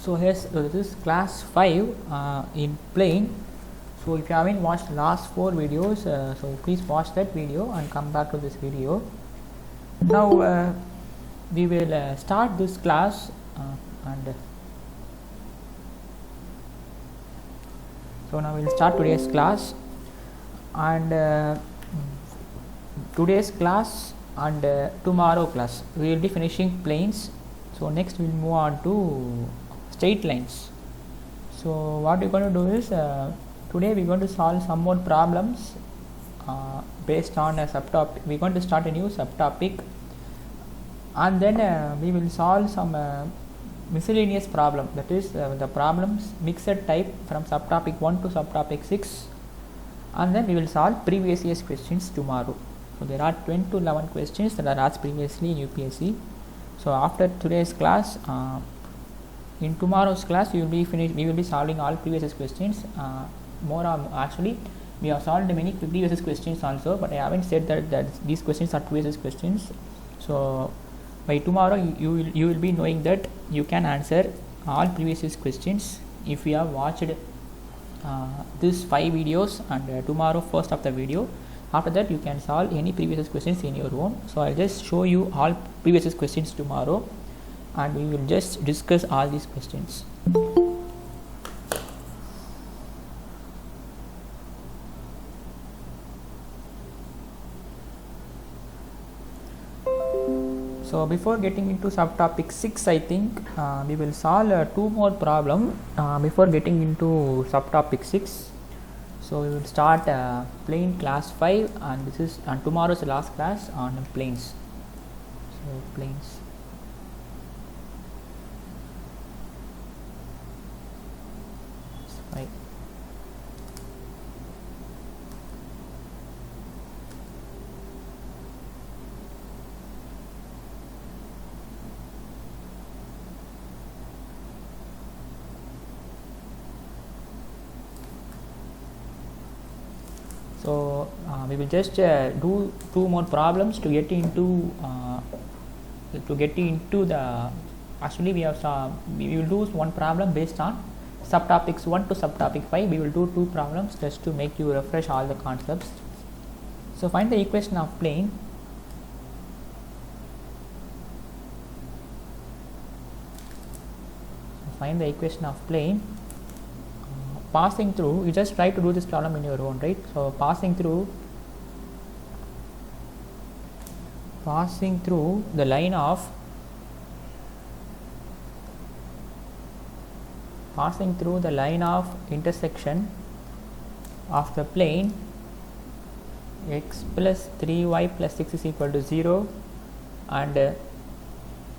So here's this is class 5 in plane. So if you haven't watched last 4 videos, so please watch that video and come back to this video. Now we will start this class and so now we will start today's class, and today's class and tomorrow class we will be finishing planes. So next we will move on to straight lines. So what we're going to do is today we're going to solve some more problems based on a subtopic. We're going to start a new subtopic, and then we will solve some miscellaneous problem, that is the problems mixed type from subtopic 1 to subtopic 6, and then we will solve previous year's questions tomorrow. So there are 10 to 11 questions that are asked previously in UPSC. So after today's class, in tomorrow's class we will be solving all previous questions. Actually we have solved many previous questions also, but I haven't said that these questions are previous questions. So by tomorrow you will be knowing that you can answer all previous questions if you have watched these 5 videos, and tomorrow first of the video. After that you can solve any previous questions in your own. So I'll just show you all previous questions tomorrow, and we will just discuss all these questions. So before getting into subtopic 6, I think we will solve 2 more problems before getting into subtopic 6. So we will start plane class 5, and this is tomorrow's last class on planes. So planes. Right. So we will just do 2 more problems to get into the. Actually, we will do 1 problem based on subtopics 1 to subtopic 5. We will do 2 problems just to make you refresh all the concepts. So find the equation of plane. Find the equation of plane passing through. You just try to do this problem in your own, right? So passing through the line of intersection of the plane x plus 3y plus 6 is equal to 0 and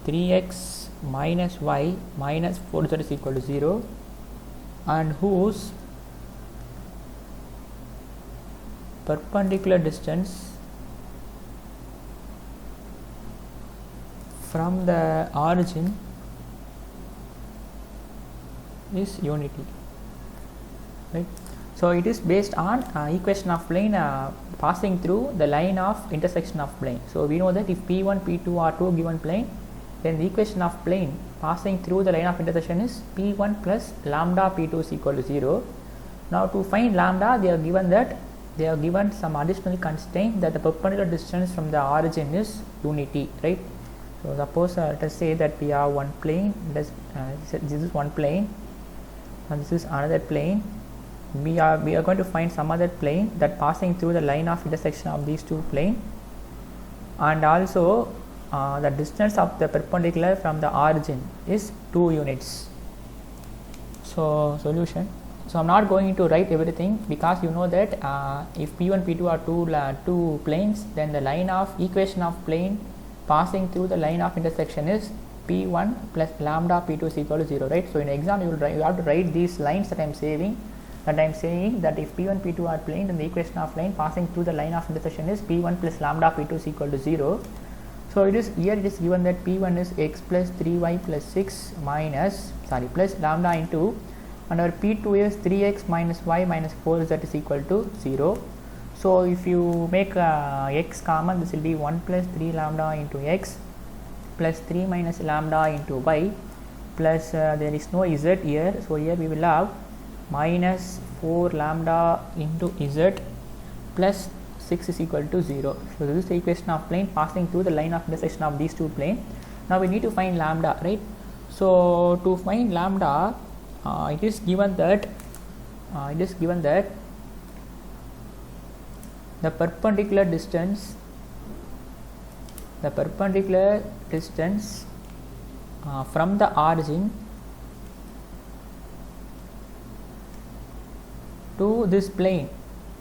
3x minus y minus 4z is equal to 0, and whose perpendicular distance from the origin is unity, right? So it is based on equation of plane passing through the line of intersection of plane. So we know that if P1, P2 are 2 given plane, then the equation of plane passing through the line of intersection is P1 plus lambda P2 is equal to 0. Now to find lambda, they are given some additional constraint that the perpendicular distance from the origin is unity, right? So suppose let us say that we have one plane. This is one plane, and this is another plane. We are going to find some other plane that passing through the line of intersection of these 2 planes, and also the distance of the perpendicular from the origin is 2 units. So solution. So I'm not going to write everything, because you know that if P1, P2 are 2 planes, then the line of equation of plane passing through the line of intersection is P1 plus lambda P2 is equal to 0, right? So in exam you have to write these lines that I am saying that if P1, P2 are plane, then the equation of plane passing through the line of intersection is P1 plus lambda P2 is equal to 0. So it is given that P1 is x plus 3y plus 6 plus lambda into, and our P2 is 3x minus y minus 4 z is equal to 0. So if you make x common, this will be 1 plus 3 lambda into x plus 3 minus lambda into y plus there is no z here, so here we will have minus 4 lambda into z plus 6 is equal to 0. So this is the equation of plane passing through the line of intersection of these two planes. Now we need to find lambda, right? So to find lambda, it is given that the perpendicular distance from the origin to this plane,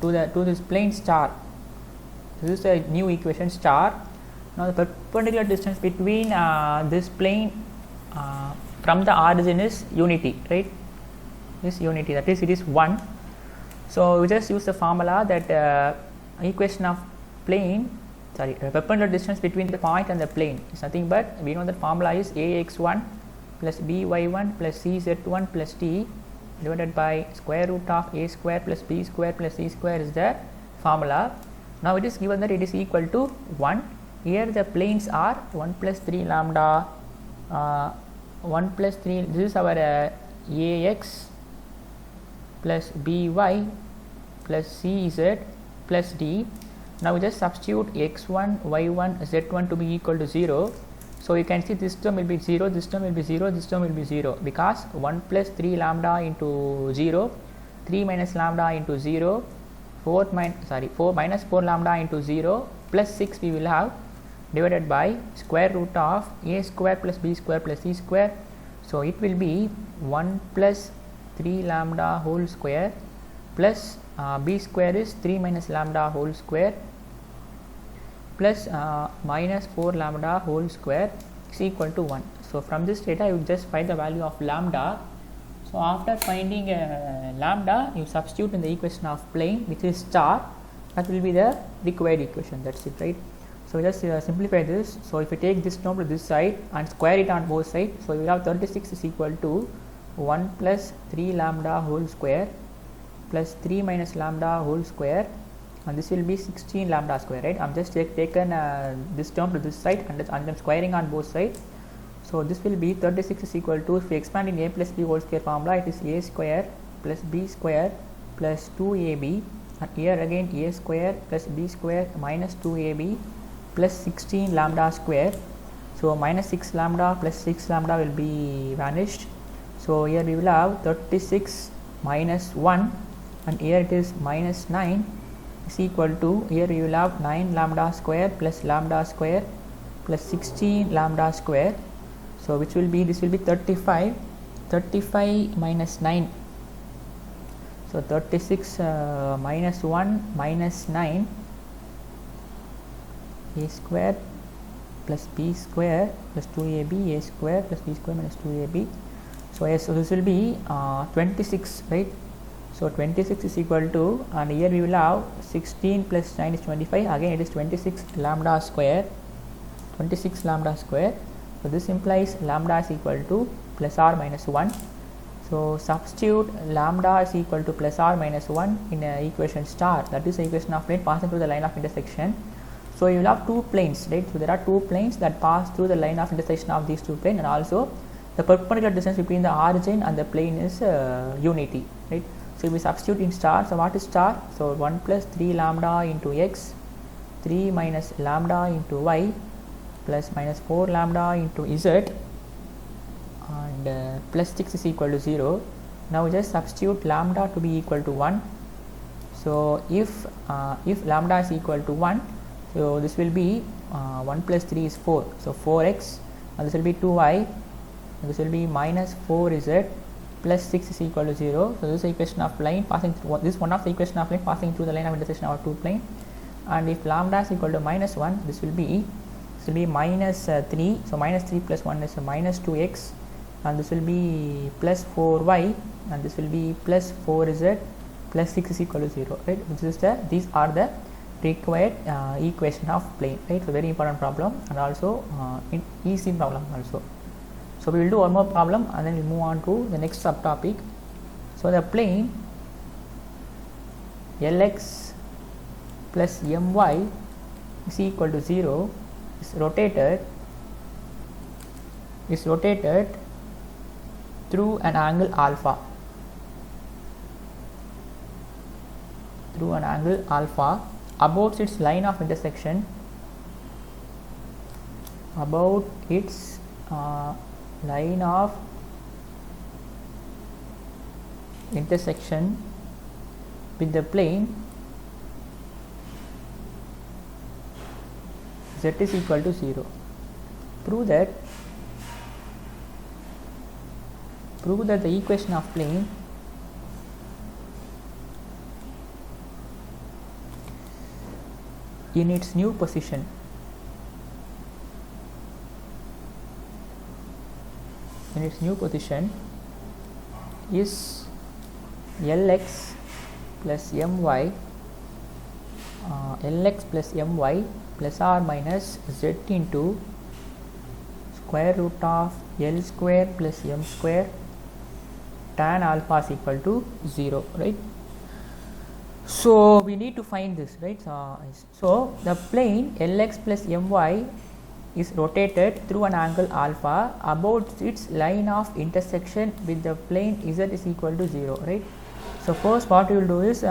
to this plane star. This is a new equation star. Now the perpendicular distance between this plane from the origin is unity, right? Is unity, that is, it is 1. So we just use the formula that equation of plane, sorry, perpendicular distance between the point and the plane is nothing but, we know that formula is ax1 plus by1 plus cz1 plus t divided by square root of a square plus b square plus c square is the formula. Now it is given that it is equal to 1. Here the planes are 1 plus 3 lambda, 1 plus 3, this is our ax plus by plus cz plus d. Now we just substitute x1, y1, z1 to be equal to 0. So you can see this term will be 0, this term will be 0, this term will be 0, because 1 plus 3 lambda into 0, 3 minus lambda into 0, 4 minus 4 lambda into 0 plus 6 we will have divided by square root of a square plus b square plus c square. So it will be 1 plus 3 lambda whole square plus b square is 3 minus lambda whole square plus minus 4 lambda whole square is equal to 1. So from this data you just find the value of lambda. So after finding lambda, you substitute in the equation of plane, which is star. That will be the required equation. That's it, right? So just simplify this. So if you take this term to this side and square it on both sides, so you will have 36 is equal to 1 plus 3 lambda whole square plus 3 minus lambda whole square, and this will be 16 lambda square, right? I'm just taken this term to this side and I'm squaring on both sides. So this will be 36 is equal to, if we expand in a plus b whole square formula, it is a square plus b square plus 2ab, and here again a square plus b square minus 2ab plus 16 lambda square. So minus 6 lambda plus 6 lambda will be vanished. So here we will have 36 minus 1, and here it is minus 9 is equal to, here we will have 9 lambda square plus 16 lambda square. So which will be, this will be 35 minus 9. So 36 minus 1 minus 9, a square plus b square plus 2ab, a square plus b square minus 2ab. So yes, so this will be 26, right? So 26 is equal to, and here we will have 16 plus 9 is 25, again it is 26 lambda square. So this implies lambda is equal to plus or minus 1. So substitute lambda is equal to plus or minus 1 in equation star, that is the equation of plane passing through the line of intersection. So you will have two planes, right? So there are two planes that pass through the line of intersection of these two planes, and also the perpendicular distance between the origin and the plane is unity, right? So we substitute in star. So what is star? So 1 plus 3 lambda into x, 3 minus lambda into y plus minus 4 lambda into z, and plus 6 is equal to 0. Now we just substitute lambda to be equal to 1. So if lambda is equal to 1, so this will be 1 plus 3 is 4, so 4x, and this will be 2y, and this will be minus 4z plus 6 is equal to 0. So this is the equation of line passing through, this is one of the equation of line passing through the line of intersection of two plane. And if lambda is equal to minus 1, this will be minus 3, so minus 3 plus 1 is minus 2x, and this will be plus 4y, and this will be plus 4z plus 6 is equal to 0, right? These are the required equation of plane, right? So very important problem, and also easy problem also. So we will do one more problem and then we will move on to the next subtopic. So the plane Lx plus my is equal to 0 is rotated through an angle alpha. Through an angle alpha about its line of intersection. About its line of intersection with the plane z is equal to 0. Prove that the equation of plane in its new position is Lx plus my plus or minus z into square root of L square plus m square tan alpha is equal to 0, right? So we need to find this, right? So the plane Lx plus my is rotated through an angle alpha about its line of intersection with the plane z is equal to 0, right? So first what you will do is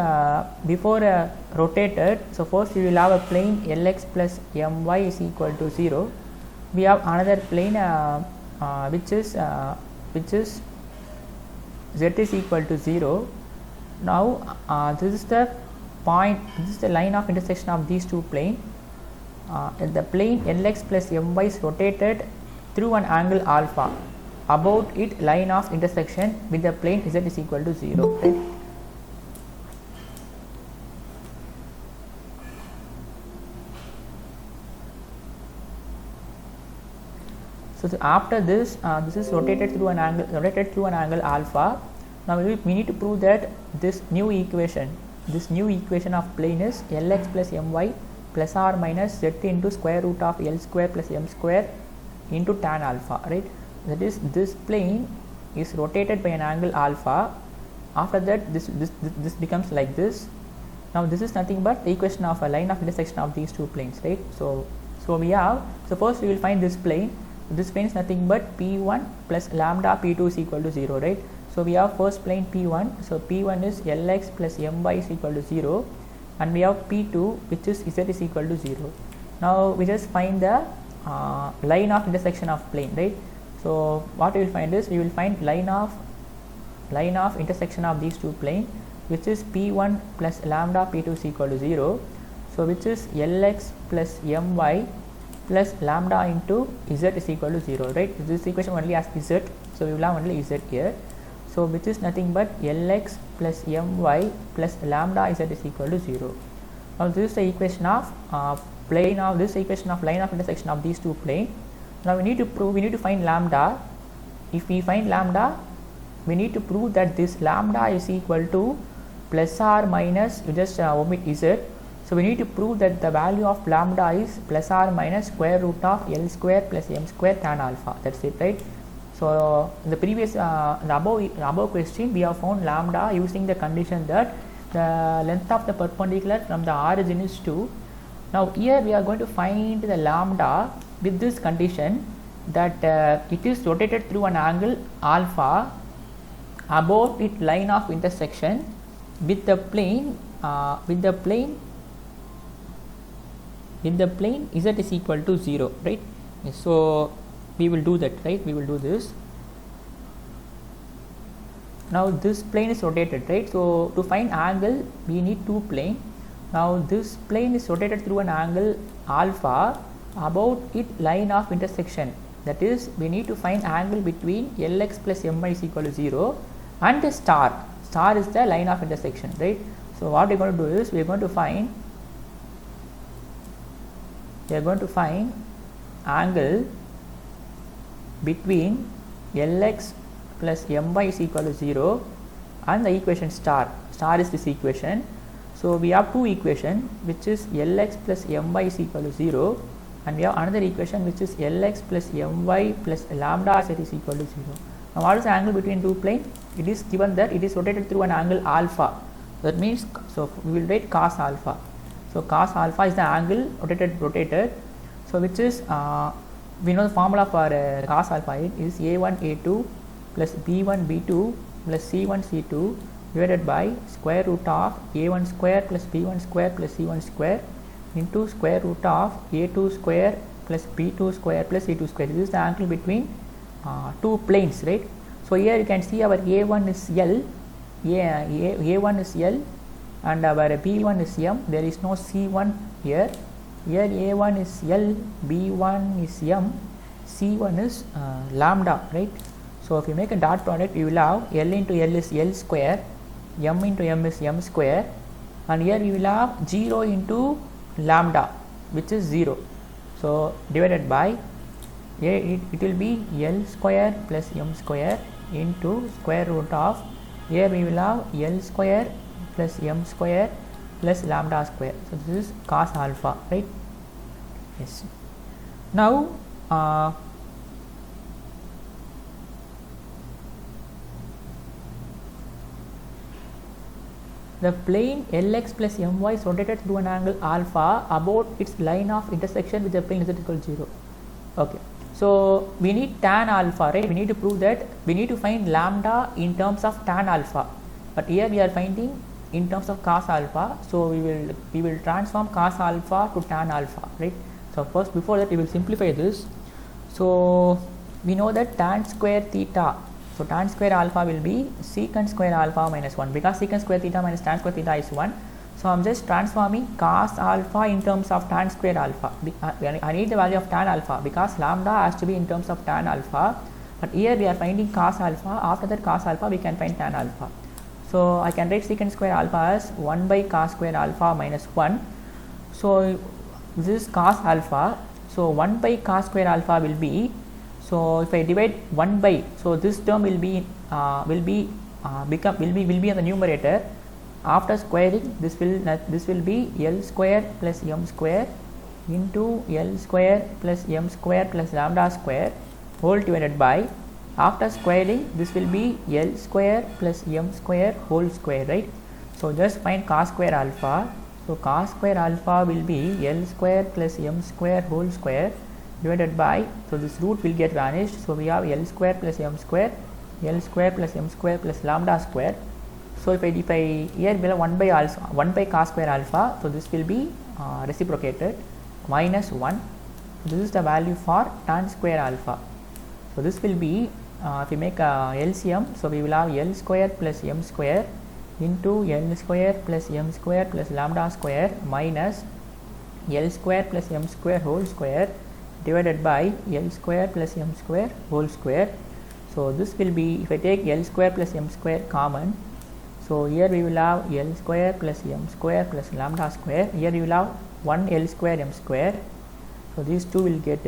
before rotated, so first you will have a plane Lx plus my is equal to 0. We have another plane which is z is equal to 0. Now this is the point, this is the line of intersection of these two planes. The plane Lx plus my is rotated through an angle alpha about its line of intersection with the plane z is equal to 0, right? So after this, this is rotated through an angle alpha. Now we need to prove that this new equation of plane is Lx plus my plus or minus z into square root of L square plus m square into tan alpha, right? That is, this plane is rotated by an angle alpha. After that, this becomes like this. Now this is nothing but the equation of a line of intersection of these two planes, right? So we have, so first we will find this plane. This plane is nothing but P1 plus lambda P2 is equal to 0, right? So we have first plane P1, so P1 is Lx plus my is equal to 0, and we have P2 which is z is equal to 0. Now we just find the line of intersection of plane, right? So what we will find is, we will find line of intersection of these two planes, which is P1 plus lambda P2 is equal to 0. So which is Lx plus my plus lambda into z is equal to 0, right? This equation only has z, so we will have only z here. So which is nothing but Lx plus my plus lambda z is equal to 0. Now this is the equation of plane of this equation of line of intersection of these two planes. Now we need to find lambda. If we find lambda, we need to prove that this lambda is equal to plus or minus, you just omit z. So we need to prove that the value of lambda is plus or minus square root of L square plus m square tan alpha. That's it, right? So in the previous above question, we have found lambda using the condition that the length of the perpendicular from the origin is 2. Now here we are going to find the lambda with this condition that it is rotated through an angle alpha about its line of intersection with the plane z is equal to 0, right? So we will do that, right? We will do this. Now this plane is rotated, right? So to find angle, we need two planes. Now this plane is rotated through an angle alpha about its line of intersection. That is, we need to find angle between Lx plus my is equal to 0 and the star. Star is the line of intersection, right? So what we are going to do is, we are going to find angle between Lx plus my is equal to 0 and the equation star. Star is this equation. So we have two equations, which is Lx plus my is equal to 0, and we have another equation which is Lx plus my plus lambda z is equal to 0. Now what is the angle between two planes? It is given that it is rotated through an angle alpha. That means, so we will write cos alpha. So cos alpha is the angle rotated. So which is we know the formula for cos alpha is a1 a2 plus b1 b2 plus c1 c2 divided by square root of a1 square plus b1 square plus c1 square into square root of a2 square plus b2 square plus c2 square. This is the angle between two planes, right? So here you can see our a1 is L, a1 is L and our b1 is m. There is no c1 here. Here a1 is L, b1 is m, c1 is lambda, right? So if you make a dot product, you will have L into L is L square, m into m is m square, and here you will have 0 into lambda, which is 0. So divided by it will be L square plus m square into square root of, here we will have L square plus m square plus lambda square. So this is cos alpha, right? Yes. Now the plane Lx plus my is rotated through an angle alpha about its line of intersection with the plane z equal to 0. Okay. So we need tan alpha, right? We need to prove that we need to find lambda in terms of tan alpha, but here we are finding in terms of cos alpha. So we will transform cos alpha to tan alpha, right? So first, before that, we will simplify this. So we know that tan square theta, so tan square alpha will be secant square alpha minus 1, because secant square theta minus tan square theta is 1. So I am just transforming cos alpha in terms of tan square alpha. I need the value of tan alpha because lambda has to be in terms of tan alpha, but here we are finding cos alpha. After that cos alpha we can find tan alpha. So I can write secant square alpha as 1 by cos square alpha minus 1. So this is cos alpha. So 1 by cos square alpha will be, so if I divide 1 by, so this term will be on the numerator. After squaring, this will be L square plus m square into L square plus m square plus lambda square whole divided by, after squaring, this will be L square plus m square whole square, right? So just find cos square alpha. So cos square alpha will be L square plus m square whole square divided by, so this root will get vanished. So we have L square plus m square, L square plus m square plus lambda square. So if I here will have 1 by cos square alpha, so this will be reciprocated, minus 1. So this is the value for tan square alpha. So this will be, if we make a LCM, so we will have L square plus m square into L square plus m square plus lambda square minus L square plus m square whole square divided by L square plus m square whole square. So this will be, if I take L square plus m square common, so here we will have L square plus m square plus lambda square. Here we will have 1 L square m square. So these two will get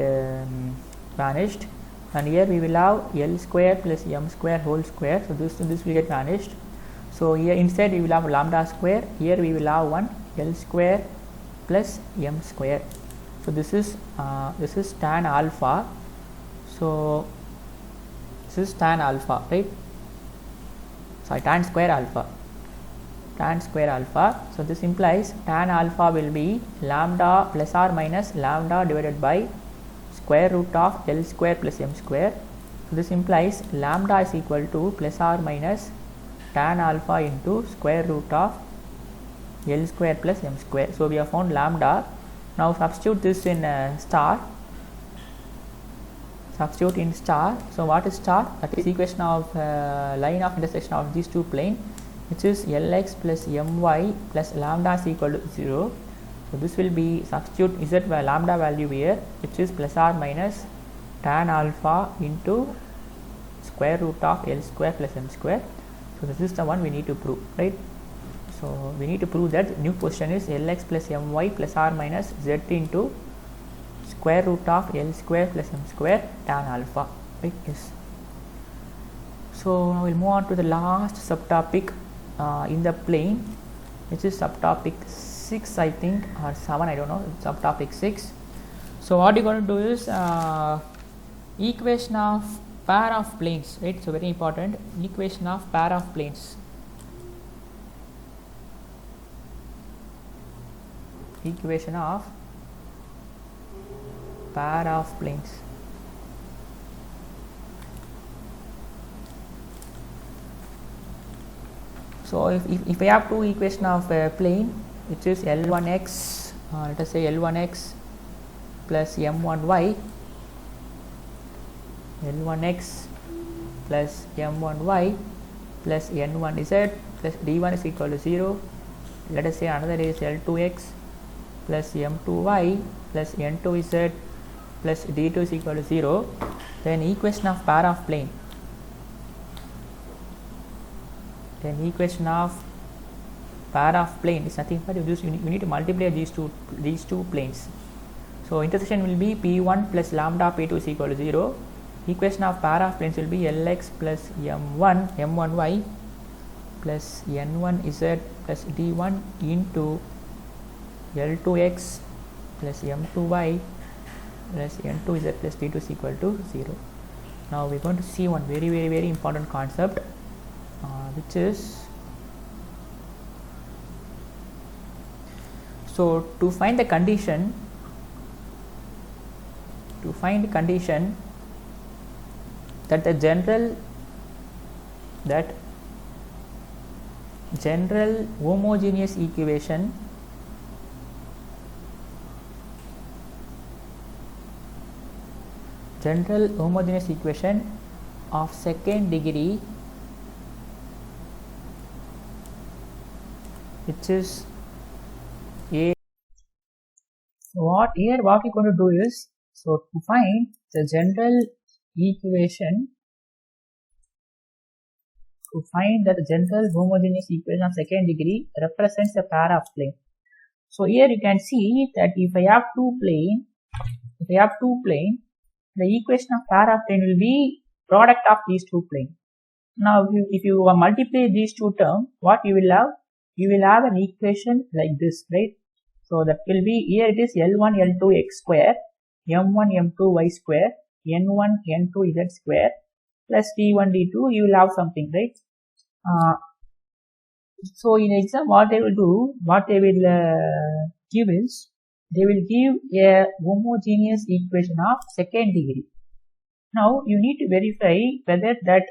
vanished, and here we will have L square plus m square whole square. So this will get vanished. So here instead we will have lambda square. Here we will have 1 L square plus m square. So this is tan alpha. So this is tan alpha, right? Sorry, tan square alpha. So this implies tan alpha will be lambda plus or minus lambda divided by square root of L square plus m square. So this implies lambda is equal to plus or minus tan alpha into square root of L square plus m square. So we have found lambda. Now substitute this in star. Substitute in star. So what is star? That is equation of line of intersection of these two planes, which is Lx plus my plus lambda is equal to 0. So this will be, substitute z lambda value here, which is plus or minus tan alpha into square root of L square plus m square. So this is the one we need to prove, right? So we need to prove that new position is Lx plus my plus or minus z into square root of L square plus m square tan alpha, right? Yes. So now we'll move on to the last subtopic in the plane, which is subtopic 6, I think, or 7, I don't know, subtopic 6. So what you're going to do is equation of pair of planes, right? So very important, equation of pair of planes. Equation of pair of planes. So if I have two equation of a plane which is L1x, let us say L1x plus M1y, L1x plus M1y plus N1z plus D1 is equal to 0. Let us say another is L2x plus M2y plus N2z plus D2 is equal to 0. Then equation of pair of plane. Then equation of pair of plane is nothing but you need to multiply these two planes. So intersection will be P1 plus lambda P2 is equal to 0. Equation of pair of planes will be Lx plus M1y plus N1z plus D1 into L2x plus M2y plus N2z plus D2 is equal to 0. Now we are going to see one very important concept, which is, so to find the condition, that the general homogeneous equation of second degree, which is A. What we're going to do is, so to find the general equation, to find that the general homogeneous equation of second degree represents a pair of plane. So here you can see that if I have two plane, the equation of pair of plane will be product of these two planes. Now if you multiply these two terms, what you will have? You will have an equation like this, right? So that will be, here it is L1 L2 x square, M1 M2 y square, N1 N2 z square plus D1 D2. You will have something, right? So in exam, what they will do, give is, they will give a homogeneous equation of second degree. Now you need to verify whether that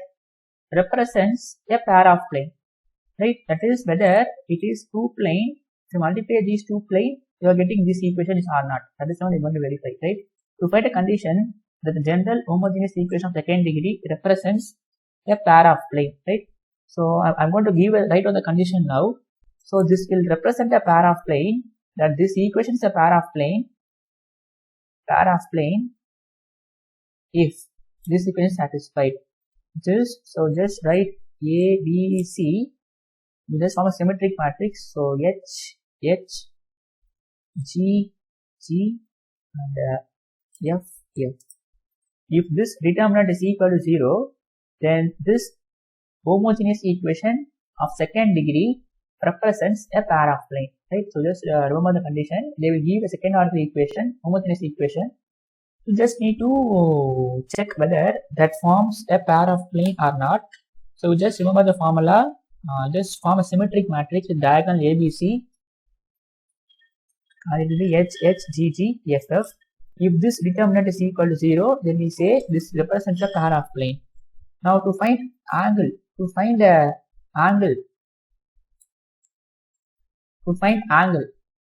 represents a pair of plane, right? That is whether it is two plane. To multiply these two planes, you are getting this equation is or not. That is how you want to verify, right? To find a condition that the general homogeneous equation of second degree represents a pair of plane, right? So I'm going to give a write on the condition now. So this will represent a pair of plane, that this equation is a pair of plane if this equation is satisfied. So just write A, B, C. You just form a symmetric matrix. So H, G, and F. If this determinant is equal to 0, then this homogeneous equation of second degree represents a pair of plane, right? So just remember the condition. They will give a second order equation, homogeneous equation. You just need to check whether that forms a pair of plane or not. So just remember the formula. Just form a symmetric matrix with diagonal ABC. It will be H, G, G, F, F. If this determinant is equal to 0, then we say this represents a pair of plane. Now to find angle,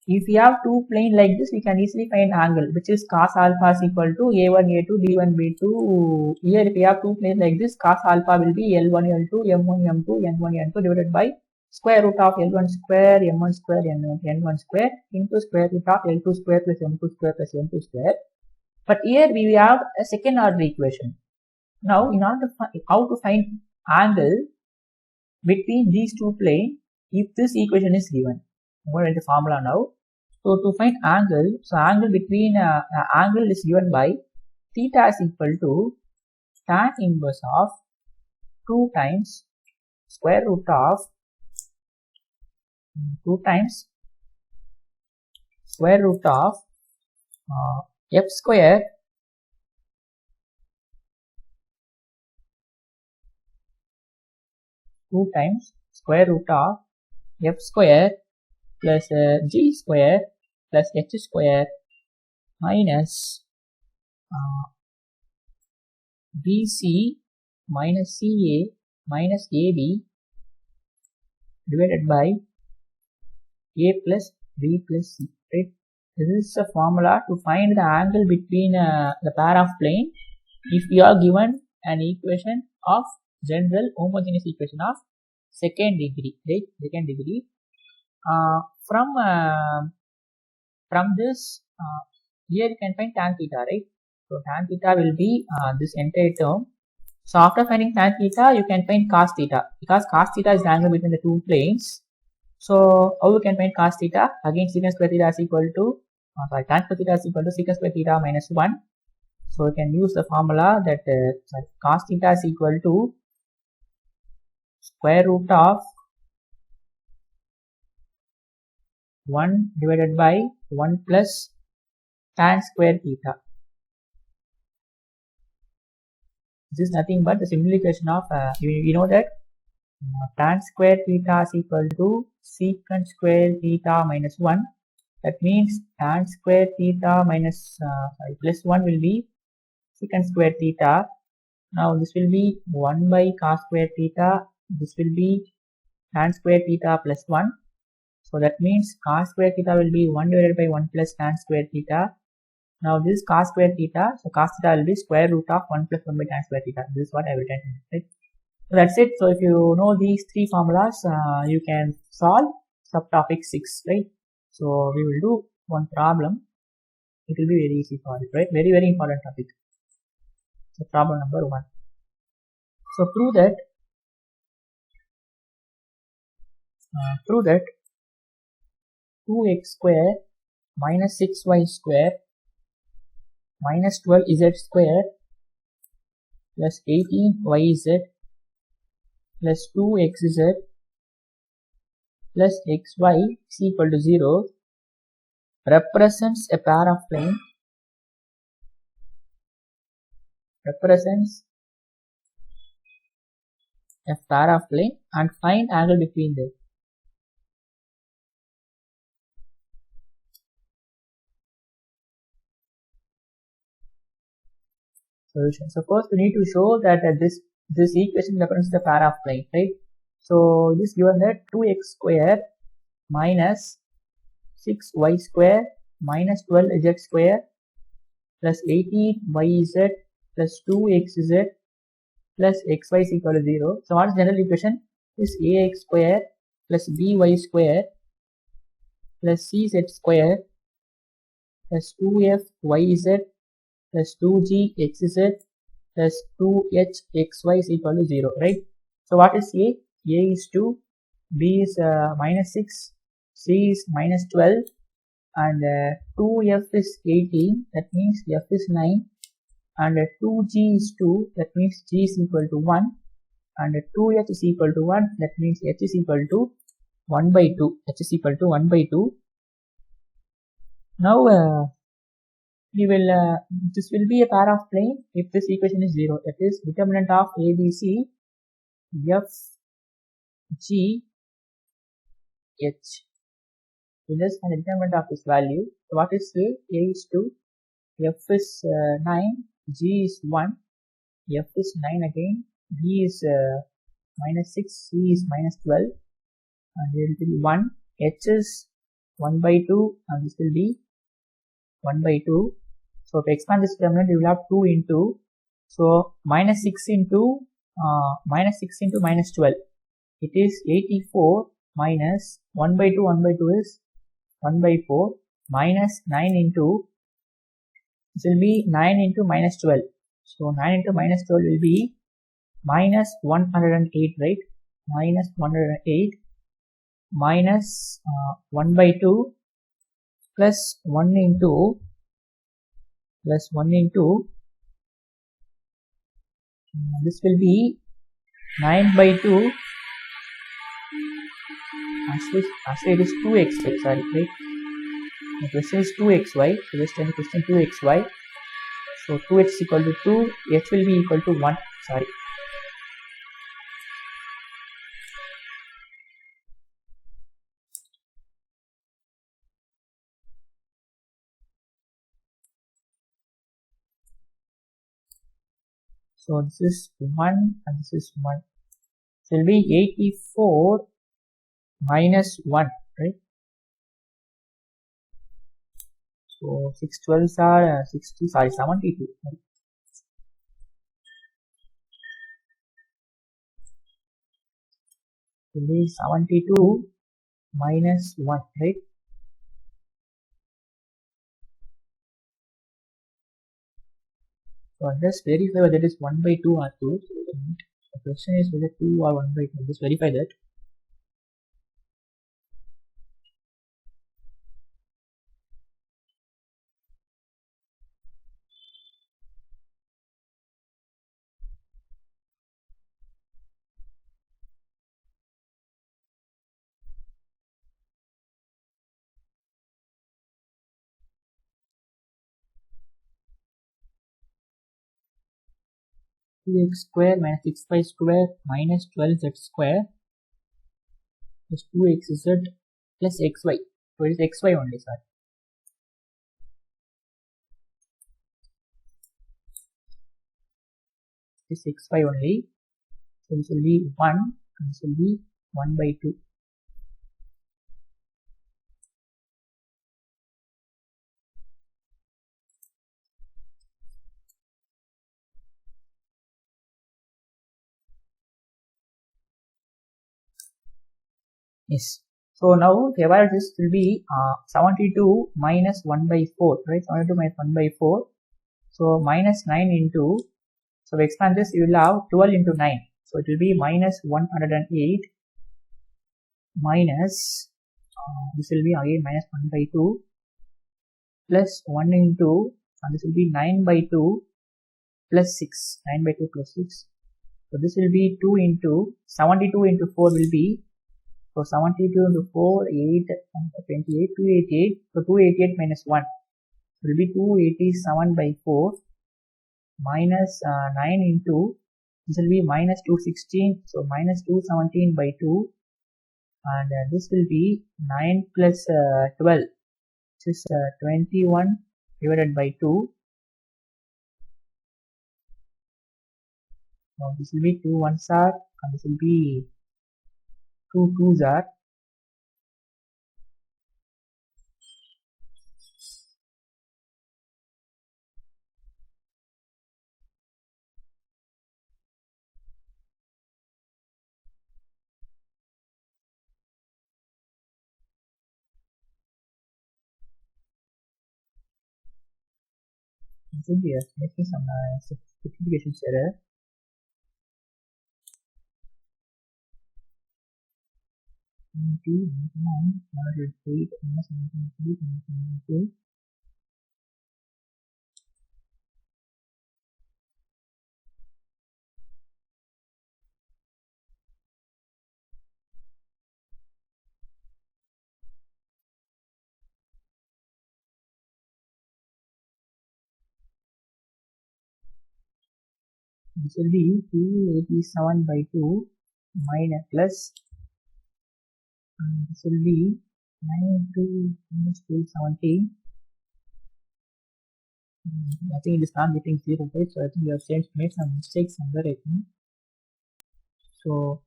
if we have two plane like this, we can easily find angle, which is cos alpha is equal to A1, A2, B1, B2. Here if we have two planes like this, cos alpha will be L1, L2, M1, M2, N1, N2 divided by square root of L1 square, M1 square, N1 square into square root of L2 square plus M2 square plus N2 square. But here we have a second order equation. Now in order to how to find angle between these two planes, if this equation is given, I'm going to write the formula now. So to find angle, so angle between angle is given by theta is equal to tan inverse of 2 times square root of f square f square plus g square plus h square minus bc minus ca minus ab divided by a plus b plus c, right? This is a formula to find the angle between the pair of plane if we are given an equation of general homogeneous equation of second degree, right? Second degree. From this, here you can find tan theta, right? So tan theta will be this entire term. So after finding tan theta, you can find cos theta, because cos theta is the angle between the two planes. So how we can find cos theta? Again, secant square theta is equal to tan square theta is equal to secant square theta minus 1. So we can use the formula that cos theta is equal to square root of 1 divided by 1 plus tan square theta. This is nothing but the simplification of you know that tan square theta is equal to secant square theta minus 1. That means tan square theta minus plus 1 will be secant square theta. Now this will be 1 by cos square theta. This will be tan square theta plus 1. So that means cos square theta will be 1 divided by 1 plus tan square theta. Now this is cos square theta. So cos theta will be square root of 1 plus 1 by tan square theta. This is what I have written, right? So that's it. So if you know these three formulas, you can solve subtopic 6, right? So we will do one problem. It will be very easy for it, right? Very, very important topic. So problem number 1. So prove that 2x square minus 6y square minus 12z square plus 18yz plus 2xz plus xy is equal to 0 represents a pair of plane and find angle between them. Solution. So first we need to show that this equation represents the pair of plane, right? So this given that 2x square minus 6y square minus 12z square plus 18yz plus 2xz plus xy is equal to 0. So what is general equation? Is ax square plus by square plus cz square plus 2fyz plus 2gxz plus 2hxy is equal to 0, right? So what is a? A is 2, b is minus 6, c is minus 12, and 2f is 18, that means f is 9, and 2g is 2, that means g is equal to 1, and 2h is equal to 1, that means h is equal to 1 by 2. H is equal to 1 by 2. Now this will be a pair of plane if this equation is 0. That is determinant of ABC f g h. We just find the determinant of this value. So what is A? A is 2, f is 9, g is 1, f is 9 again, b is minus 6, c is minus 12, and there will be 1, h is 1 by 2, and this will be 1 by 2. So to expand this determinant, you will have 2 into, so minus 6 into minus 12. It is 84 minus 1 by 2 is 1 by 4 minus 9 into, this will be 9 into minus 12. So 9 into minus 12 will be minus 108, right? Minus 108 minus 1 by 2 plus 1 into this will be 9 by 2. Actually it is 2x, sorry, right? The question is 2xy, so this time question 2xy. So 2h is equal to 2, h will be equal to 1, sorry. So this is 1 and this is 1. So it will be 84 minus 1, right? So 6 12s are 60, sorry, 72. Right? So this 72 minus 1, right? So just verify whether it is 1 by 2 or 2. So the question is whether 2 or 1 by 2. Just verify that. X square minus 6y square minus 12z square plus 2xz plus xy. So it is xy only, sorry. It is xy only. So this will be 1 and this will be 1 by 2. Yes. So now the evaluate this will be 72 minus 1 by 4, right? 72 minus 1 by 4. So minus 9 into, so we expand this, you will have 12 into 9. So it will be minus 108 minus, this will be again minus 1 by 2 plus 1 into, and this will be 9 by 2 plus 6, 9 by 2 plus 6. So this will be 2 into, 72 into 4 will be, so 72 into 4, 8, 28, 288, so 288 minus 1 will be 287 by 4 minus 9 into, this will be minus 216, so minus 217 by 2, and this will be 9 plus 12, which is 21 divided by 2. Now this will be 2 1s are, and this will be 2 2s are. I think we are making some simplifications error. This will be 287 by 2 minus plus, and this will be 9 into minus 217. I think it is not getting 0, right? So I think we have made some mistakes somewhere, I think. So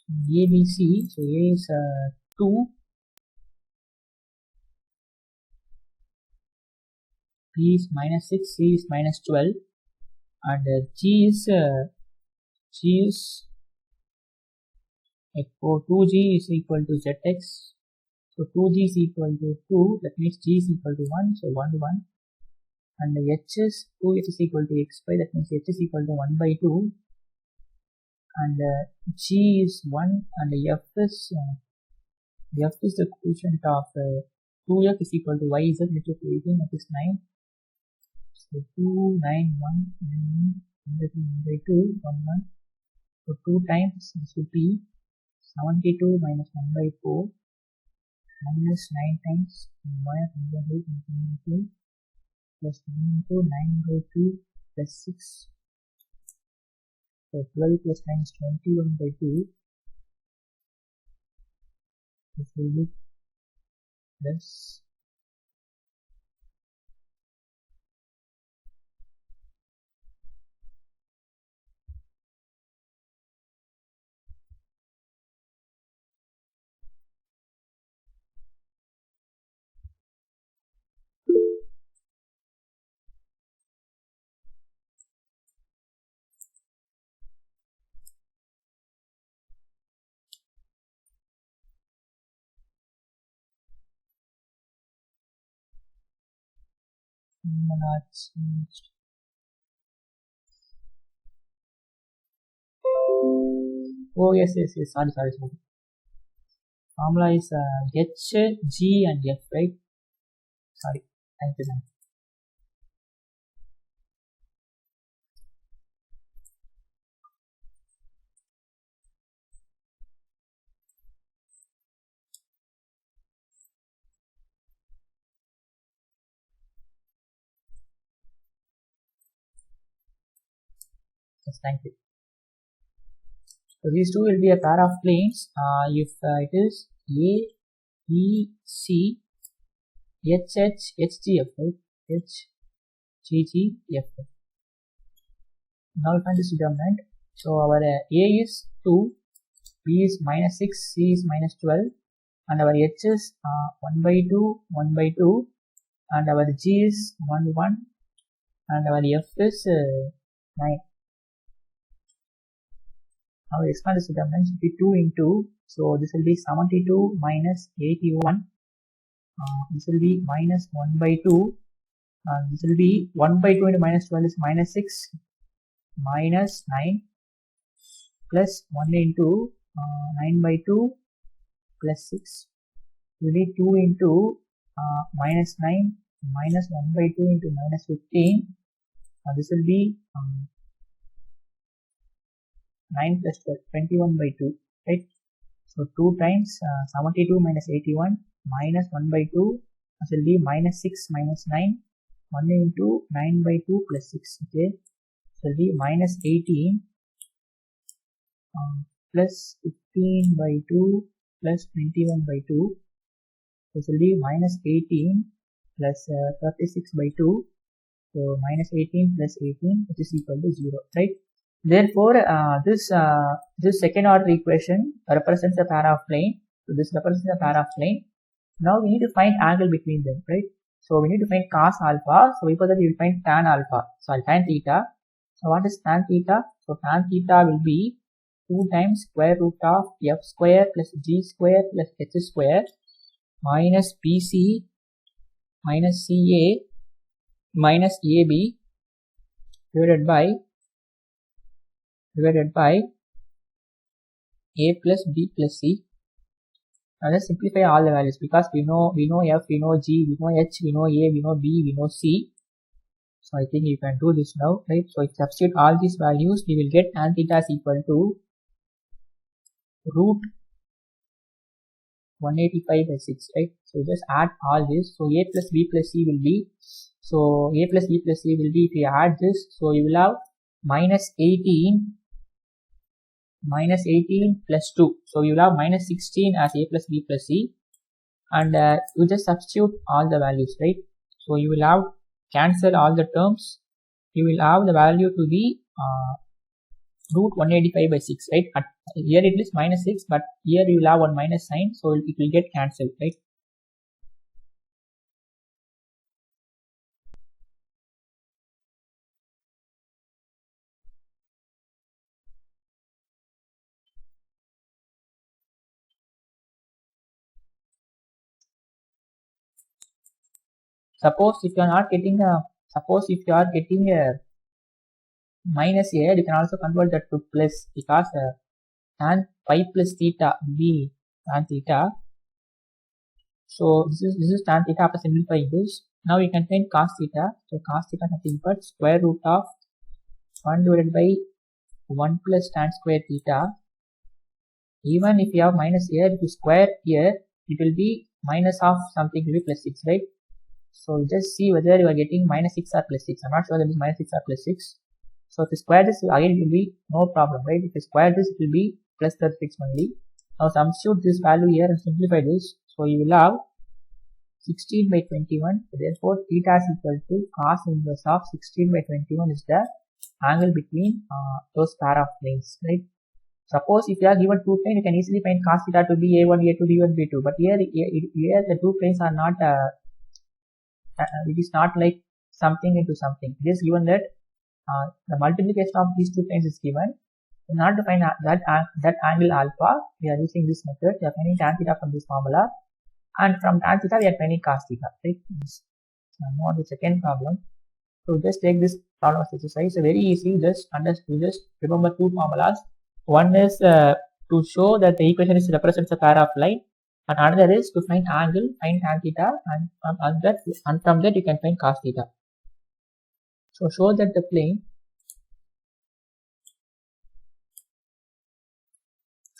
A, B, C, so A is 2, B is minus 6, C is minus 12, and G is for 2G is equal to Zx. So 2G is equal to 2, that means G is equal to 1, so 1 1. And H is 2H is equal to X5, that means H is equal to 1 by 2. And G is 1, and F is the quotient of 2F is equal to YZ, which is 18, that is 9. So 2, 9, 1, 9, 1 by 2, 1, 1. So 2 times this would be 72 minus 1 by 4 minus 9 times 1 by 8 plus 1 into 9 by 2 plus 6. So 12 plus 9 is 21 by 2. This will be plus Oh yes, sorry. Formula is H, G and F, right? Sorry, thank you. Yes, thank you. So these two will be a pair of planes if it is A, E, C, H, H, H, G, F, right? H, G, G, F. Now we find this determinant. So our A is 2, B is minus 6, C is minus 12, and our H is 1 by 2, 1 by 2, and our G is 1, 1, and our F is 9. Now we expand this determinant, it will be 2 into, so this will be 72 minus 81, this will be minus 1 by 2, and this will be 1 by 2 into minus 12 is minus 6, minus 9, plus 1 into 9 by 2, plus 6, will be 2 into minus 9, minus 1 by 2 into minus 15, this will be 9 plus 12, 21 by 2, right? So 2 times 72 minus 81 minus 1 by 2, this will be minus 6 minus 9, 1 into 9 by 2 plus 6, okay? So it will be minus 18 plus 15 by 2 plus 21 by 2, this will be minus 18 plus 36 by 2, so minus 18 plus 18, which is equal to 0, right? Therefore, this second order equation represents a pair of plane. So this represents a pair of plane. Now we need to find angle between them, right? So we need to find cos alpha. So before that we will find tan alpha. Sorry, tan theta. So what is tan theta? So tan theta will be 2 times square root of f square plus g square plus h square minus bc minus ca minus ab divided by a plus b plus c. Now let's simplify all the values because we know f, we know g, we know h, we know a, we know b, we know c. So I think you can do this now, right? So if you substitute all these values, we will get tan theta is equal to root 185 by 6, right? So just add all this. So a plus b plus c will be, so a plus b plus c will be, if you add this, so you will have minus 18 plus 2. So you will have minus 16 as a plus b plus c, and you just substitute all the values, right? So you will have cancel all the terms. You will have the value to be root 185 by 6, right? Here it is minus 6, but here you will have one minus sign, so it will get cancelled, right? Suppose if you are getting a minus here, you can also convert that to plus because tan pi plus theta will be tan theta. So this is tan theta. After simplifying this, now we can find cos theta. So cos theta is nothing but square root of 1 divided by 1 plus tan square theta. Even if you have minus here, if you square here, it will be minus of something, will be plus 6, right? So just see whether you are getting minus 6 or plus 6. I'm not sure that it is minus 6 or plus 6. So if you square this, again it will be no problem, right? If you square this, it will be plus 36 only. Now substitute this value here and simplify this. So you will have 16 by 21. Therefore, theta is equal to cos inverse of 16 by 21 is the angle between those pair of planes, right? Suppose if you are given two planes, you can easily find cos theta to be a1, a2, b1, b2. But here the two planes are not. It is not like something into something. It is given that the multiplication of these two planes is given. In order to find that angle alpha, we are using this method. We are finding tan theta from this formula, and from tan theta we are finding cos theta. Right? I'm on the second problem. So just take this problem as exercise. So very easy. Just remember two formulas. One is to show that the equation is represents a pair of line, and another is to find angle, find tan theta, and from that you can find cos theta. So show that the plane.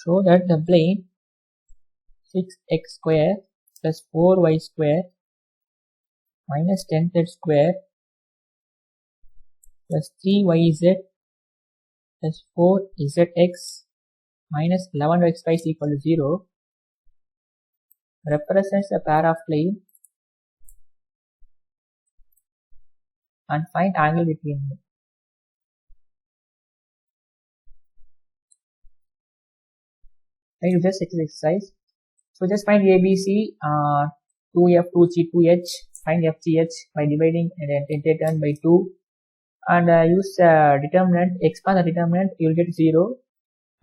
Show that the plane 6x square plus 4y square minus 10z square plus 3yz plus 4zx minus 11xy is equal to 0 represents a pair of plane and find angle between them. Right, you just exercise. So just find ABC, 2f, 2g, 2h, find fgh by dividing and then turn by 2 and use determinant, expand the determinant, you will get 0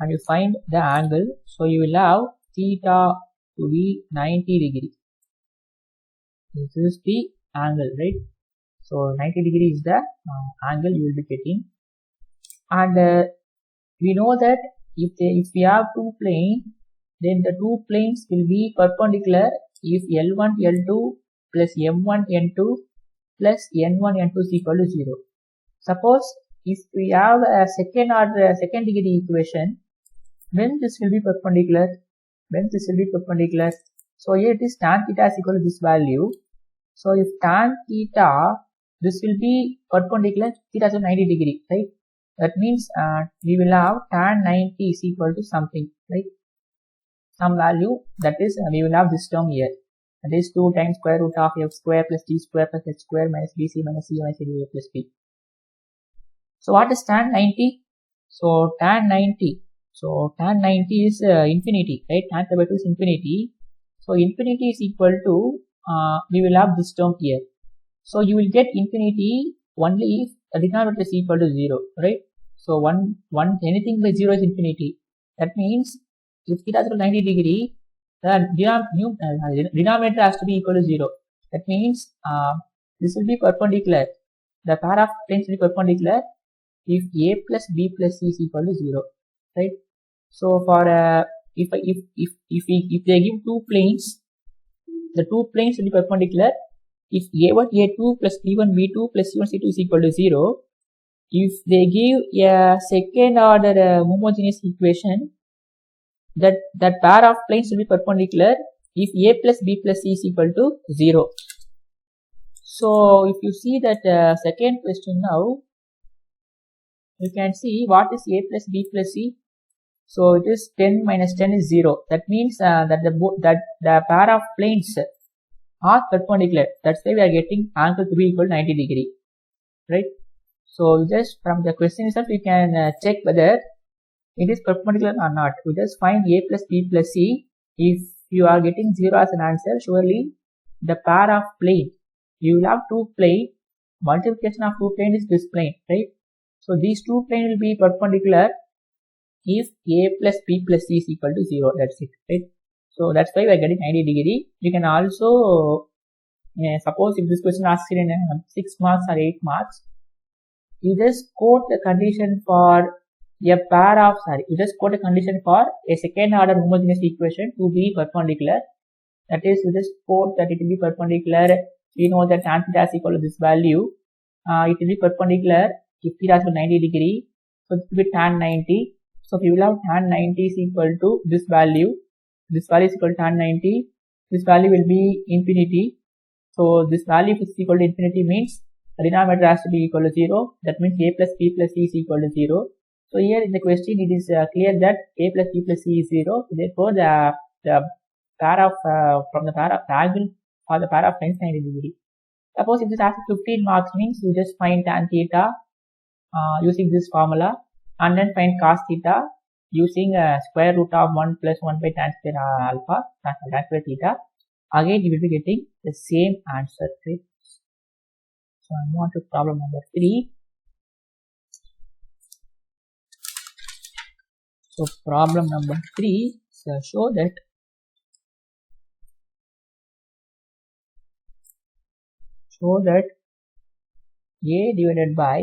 and you find the angle. So you will have theta to be 90 degree. This is the angle, right? So 90 degree is the angle you will be getting, and we know that if we have two planes, then the two planes will be perpendicular if L1 L2 plus M1 M2 plus N1 N2 is equal to 0. Suppose if we have a second degree equation, when this will be perpendicular, so here it is tan theta is equal to this value. So if tan theta, this will be perpendicular, theta is 90 degree, right? That means we will have tan 90 is equal to something, right? Some value, that is we will have this term here, that is 2 times square root of f square plus t square plus h square minus bc minus c minus a plus b. So what is tan 90? So tan 90 is infinity, right? Tan theta by 2 is infinity. So infinity is equal to we will have this term here. So you will get infinity only if the denominator is equal to 0, right? So anything by 0 is infinity. That means if theta is 90 degree, the denominator has to be equal to 0. That means this will be perpendicular. The pair of planes will be perpendicular if a plus b plus c is equal to 0, right? So for if they give two planes, the two planes will be perpendicular if a1 a2 plus b1 b2 plus c1 c2 is equal to 0. If they give a second order homogeneous equation, that pair of planes will be perpendicular if a plus b plus c is equal to 0. So if you see that second question now, you can see what is a plus b plus c. So it is 10 minus 10 is 0. That means that the pair of planes are perpendicular. That's why we are getting angle to be equal to 90 degree, right? So just from the question itself, you can check whether it is perpendicular or not. We just find a plus b plus c. If you are getting 0 as an answer, surely the pair of plane, you will have two plane, multiplication of two plane is this plane, right? So these two plane will be perpendicular if a plus b plus c is equal to 0. That's it, right? So that's why we are getting 90 degree. You can also suppose if this question asks in 6 marks or 8 marks, you just quote the condition for a pair of you just quote a condition for a second order homogeneous equation to be perpendicular. That is, you just quote that it will be perpendicular. We know that tan theta is equal to this value. It will be perpendicular if theta is 90 degree. So it will be tan 90. So if you will have tan 90 is equal to this value. This value is equal to tan 90. This value will be infinity. So this value is equal to infinity means the denominator has to be equal to 0. That means a plus b plus c is equal to 0. So here in the question it is clear that a plus b plus c is 0. Therefore the pair of from the pair of the angle for the pair of planes 90 degree. Suppose if this asks 15 marks means you just find tan theta using this formula and then find cos theta using square root of 1 plus 1 by tan square alpha tan square theta. Again you will be getting the same answer, right? So I move on to problem number 3. So problem number 3 show show that a divided by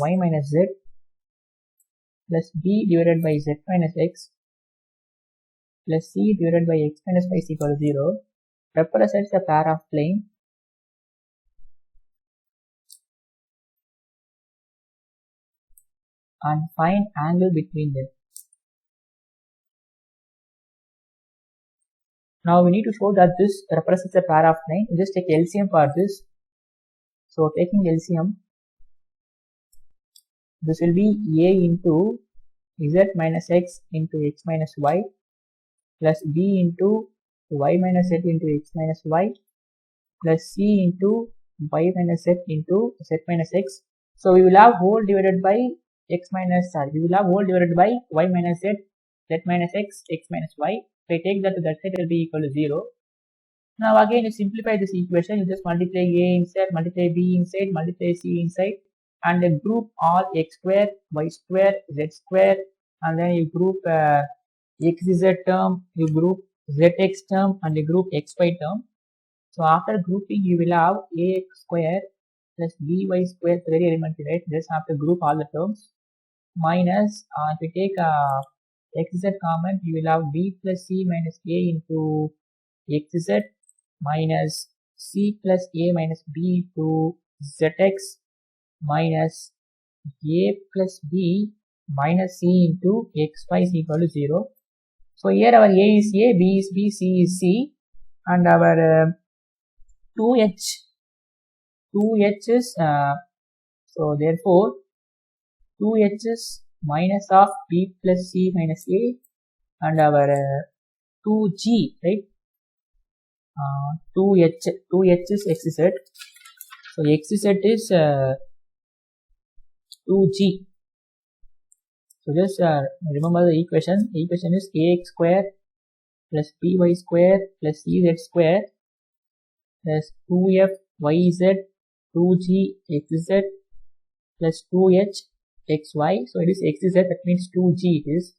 y minus z plus b divided by z minus x plus c divided by x minus y is equal to 0 represents a pair of plane and find angle between them. Now we need to show that this represents a pair of plane. We just take LCM for this. So taking LCM, this will be a into z minus x into x minus y plus b into y minus z into x minus y plus c into y minus z into z minus x. So we will have whole divided by we will have whole divided by y minus z, z minus x, x minus y. If I take that to that side, it will be equal to 0. Now again, you simplify this equation, you just multiply a inside, multiply b inside, multiply c inside, and then group all x square, y square, z square, and then you group xz term, you group zx term, and you group xy term. So after grouping, you will have ax square plus by square, very elementary, right? Just have to group all the terms minus if you take xz common, you will have b plus c minus a into xz minus c plus a minus b into zx minus a plus b minus c into xy is equal to 0. So here our a is a, b is b, c is c, and our 2h is so therefore 2h is minus of b plus c minus a, and our 2g, right? 2h is xz, so xz is 2g. So just remember the equation. The equation is ax square plus by square plus ez square plus 2f yz 2g xz plus 2h xy. So it is xz, that means 2g it is.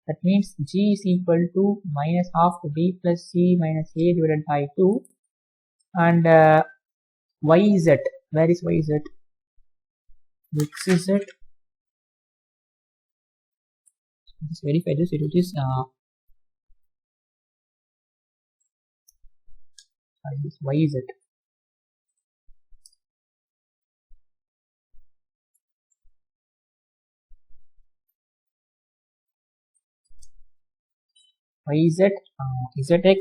That means g is equal to minus half b plus c minus a divided by 2. And yz, where is yz? xz. Let's verify this. It is yz. yz, zx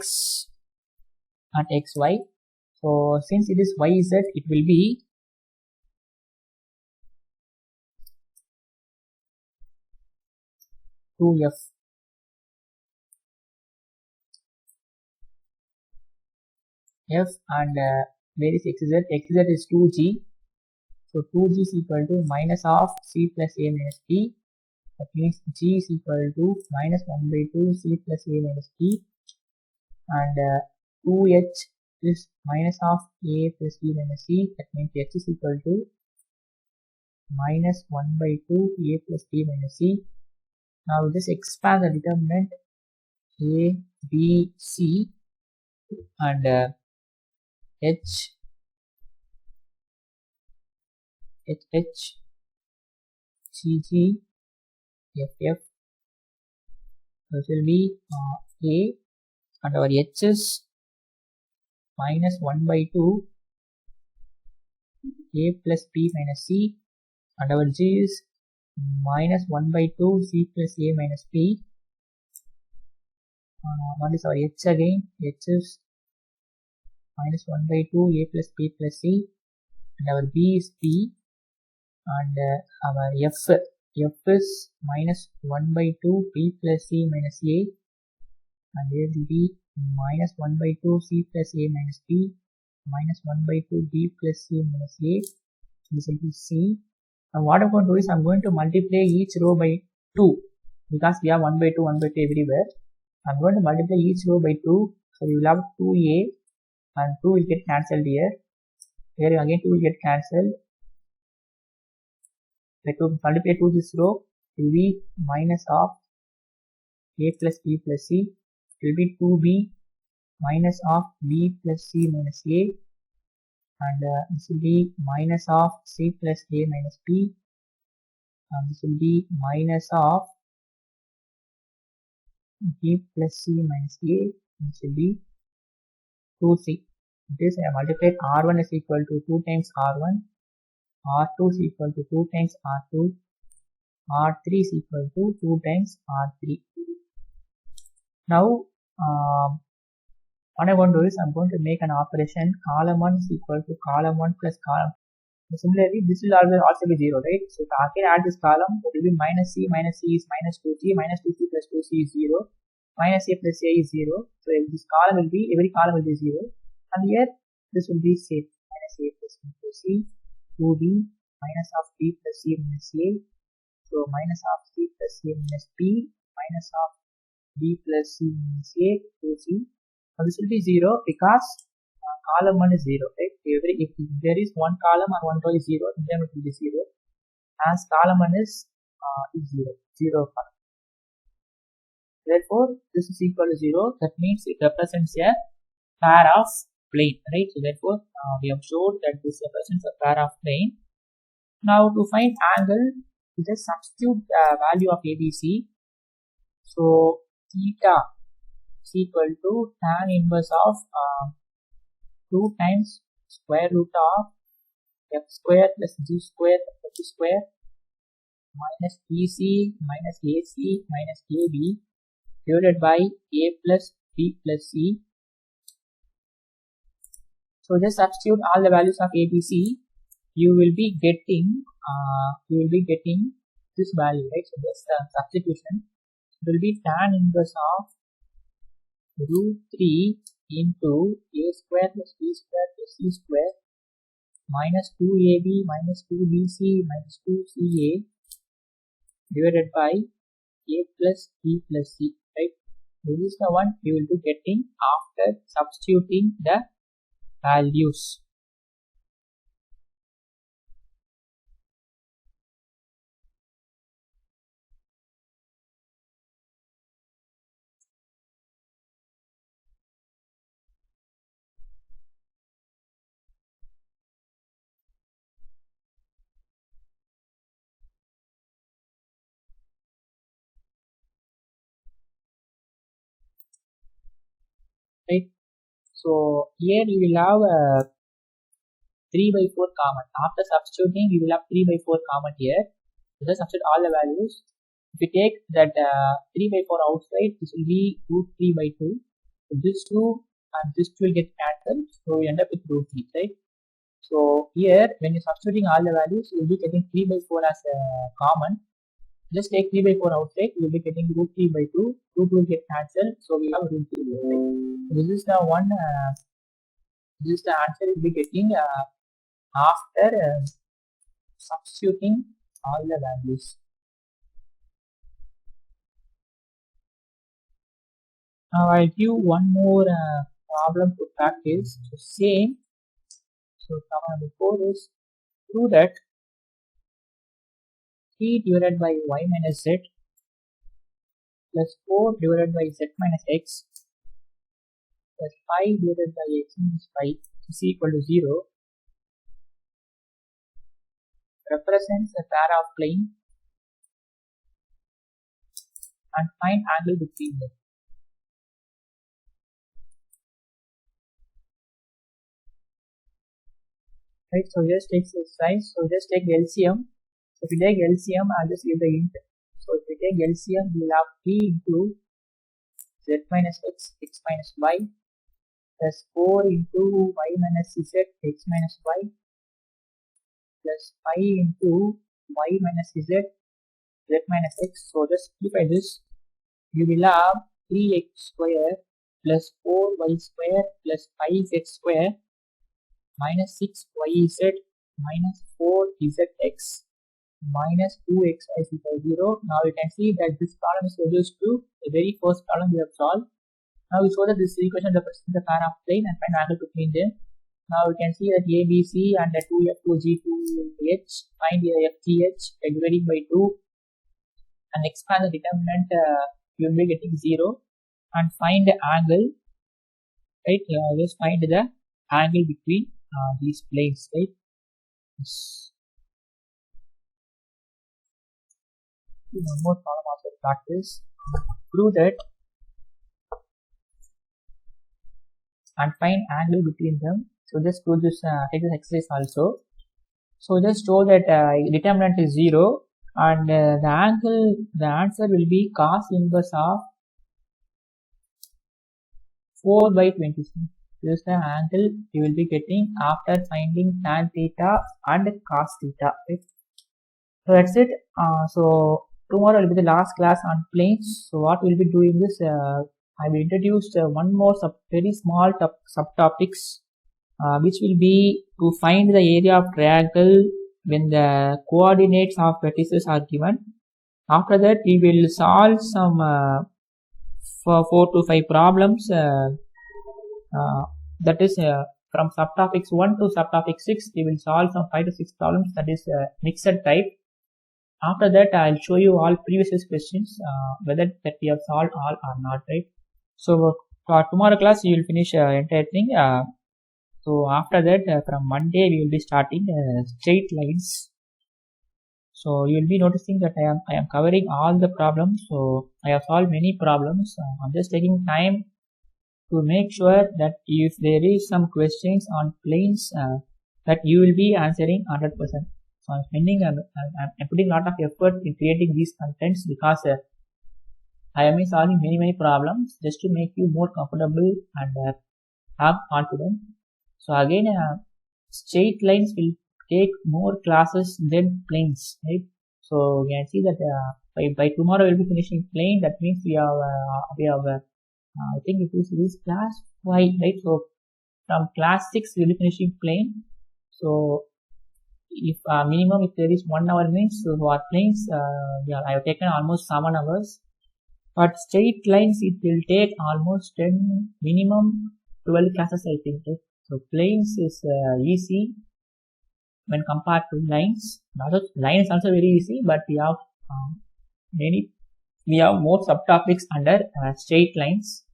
and xy. So since it is yz, it will be f and where is xz? Xz is 2g. So 2g is equal to minus of c plus a minus b. That means g is equal to minus 1 by 2 c plus a minus b, and 2h is minus of a plus b minus c. That means h is equal to minus 1 by 2 a plus b minus c. Now we just expand the determinant a, b, c, and h, g, g, f. This will be a, and our h is minus 1 by 2 a plus b minus c, and our g is minus 1 by 2 c plus a minus b. What is our h again? H is minus 1 by 2 a plus b plus c, and our b is b, and our f is minus 1 by 2 b plus c minus a, and here will be minus 1 by 2 c plus a minus b, minus 1 by 2 b plus c minus a. This will be c. Now what I'm going to do is I'm going to multiply each row by 2, because we have 1 by 2 everywhere. I'm going to multiply each row by 2, so we will have 2a, and 2 will get cancelled here. Here again 2 will get cancelled. Like to multiply 2 this row, it will be minus of a plus b plus c. It will be 2b minus of b plus c minus a, and this will be minus of c plus a minus b, and this will be minus of b plus c minus a, this will be 2c. This I have multiplied r1 is equal to 2 times r1, r2 is equal to 2 times r2, r3 is equal to 2 times r3. Now what I'm going to do is I'm going to make an operation column 1 is equal to column 1 plus column. Similarly, this will also be 0, right? So if I can add this column, it will be minus c is minus 2c, minus 2c plus 2c is 0, minus a plus a is 0. So this column will be, every column will be 0. And here, this will be say minus a plus b plus c, 2b, minus of b plus c minus a. So minus of c plus a minus b, minus of b plus c minus a, 2c. So this will be 0 because column 1 is 0, right? If there is one column or one row is 0, then it will be 0. As column 1 is 0 column. Therefore, this is equal to 0. That means it represents a pair of plane, right? So therefore, we have showed that this represents a pair of plane. Now to find angle, we just substitute the value of ABC. So theta is equal to tan inverse of 2 times square root of f square plus g square plus h square minus bc minus ac minus ab divided by a plus b plus c. So just substitute all the values of ABC. You will be getting this value, right? So just substitution. It will be tan inverse of root 3 into a square plus b square plus c square minus 2ab minus 2bc minus 2ca divided by a plus b plus c, right? This is the one you will be getting after substituting the values. Right? So here you will have 3 by 4 common. After substituting, you will have 3 by 4 common here. So just substitute all the values. If you take that 3 by 4 outside, this will be root 3 by 2. So this 2 and this 2 will get cancelled. So we end up with root 3, right? So here, when you're substituting all the values, you will be getting 3 by 4 as common. Just take 3 by 4 outside, you will be getting root 3 by 2. Root 2 will get cancelled. So we have root 3 by 5. This is the one. This is the answer you will be getting after substituting all the values. Now I'll give one more problem to practice. So same. So problem number 4 is prove that 3 divided by y minus z plus 4 divided by z minus x plus 5 divided by x minus 5 is equal to 0 represents a pair of plane and find angle between them. Right, so just take exercise. So just take LCM. So if you take LCM, I'll just give the int. So if you take LCM, you will have 3 into z minus x, x minus y plus 4 into y minus z, x minus y plus 5 into y minus z, z minus x. So just simplify this. You will have 3x square plus 4y square plus 5z square minus 6yz minus 4zx minus 2xy is equal to 0. Now you can see that this problem is reduced to the very first problem we have solved. Now we show that this equation represents the pair of plane and find angle between them. Now we can see that ABC and the 2F2G2H, find the FGH by dividing by 2 and expand the determinant, you will be getting 0 and find the angle, right? Just find the angle between these planes, right? Yes. One more problem of the practice. Prove that and find angle between them. So just do this, take this exercise also. So just show that determinant is 0 and the answer will be cos inverse of 4 by 27. This is the angle you will be getting after finding tan theta and cos theta. Right? So that's it. So tomorrow will be the last class on planes. So what we'll be doing is I will introduce one more very small subtopics, which will be to find the area of triangle when the coordinates of vertices are given. After that, we will solve some 4 to 5 problems. That is from subtopics 1 to subtopic 6. We will solve some 5 to 6 problems. That is mixed type. After that, I'll show you all previous questions, whether that we have solved all or not, right? So for tomorrow class, you will finish entire thing. So after that, from Monday, we will be starting straight lines. So you will be noticing that I am covering all the problems. So I have solved many problems. I'm just taking time to make sure that if there is some questions on planes, that you will be answering 100%. So I'm putting a lot of effort in creating these contents because I am solving many problems just to make you more comfortable and have confidence. So again, straight lines will take more classes than planes, right? So you can see that by tomorrow we'll be finishing plane. That means we have I think it is class 5, right? So from class 6 we'll be finishing plane. So if minimum if there is 1 hour means for planes, yeah, I have taken almost 7 hours. But straight lines it will take almost 10 minimum 12 classes, I think. Right? So planes is easy when compared to lines. Also, line is also very easy, but we have we have more subtopics under straight lines.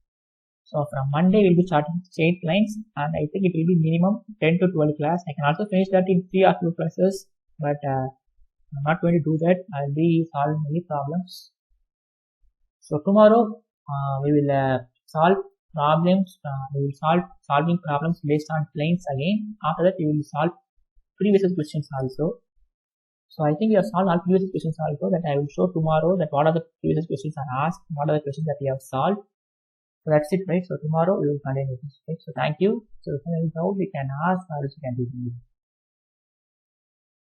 So from Monday we'll be starting straight lines, and I think it will be minimum 10 to 12 class. I can also finish that in 3 or 2 classes, but I'm not going to do that. I'll be solving many problems. So tomorrow we will solve problems. We will solving problems based on planes again. After that, we will solve previous questions also. So I think we have solved all previous questions also. That I will show tomorrow that what are the previous questions are asked, what are the questions that we have solved. So that's it, right? So tomorrow we will continue this. Okay? So thank you. So if there is any doubt, we can ask or we can do.